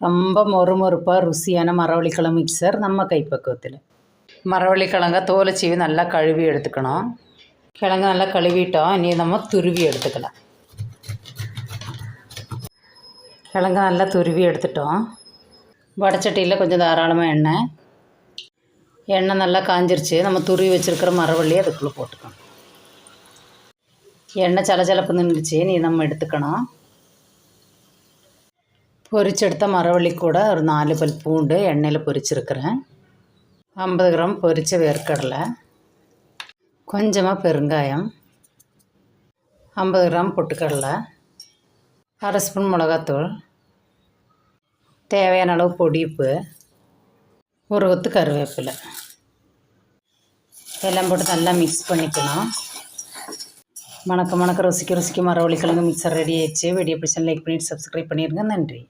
ரொம்ப மொறுமொறுப்பாக ருசியான மரவள்ளிக்கிழங்கு மிக்சர் நம்ம கைப்பக்குவத்தில். மரவள்ளிக்கிழங்க தோலை சீவி நல்லா கழுவி எடுத்துக்கணும். கிழங்கு நல்லா கழுவிட்டோம். இனி நம்ம துருவி எடுத்துக்கலாம். கிழங்கு நல்லா துருவி எடுத்துட்டோம். வடச்சட்டியில் கொஞ்சம் தாராளமாக எண்ணெய் நல்லா காஞ்சிருச்சு. நம்ம துருவி வச்சுருக்கிற மரவள்ளி அதுக்குள்ளே போட்டுக்கணும். எண்ணெய் சலச்சலப்பு நின்றுச்சு. நீ நம்ம எடுத்துக்கணும். பொரிச்செடுத்த மரவள்ளி கூட ஒரு 4 பல் பூண்டு எண்ணெயில் பொரிச்சிருக்கிறேன். 50 கிராம் பொரித்த வேர்க்கடலை, கொஞ்சமாக பெருங்காயம், 50 கிராம் பொட்டுக்கடலை, 1/2 ஸ்பூன் மிளகாத்தூள், தேவையான அளவு பொடிப்பு, ஒரு கொத்து கருவேப்பிலை எல்லாம் போட்டு நல்லா மிக்ஸ் பண்ணிக்கணும். மணக்க ருசிக்க மரவள்ளிக்கிழங்கு மிக்சர் ரெடி ஆயிடுச்சு. வீடியோ பிடிச்சா லைக் பண்ணிவிட்டு சப்ஸ்கிரைப் பண்ணிடுங்க. நன்றி.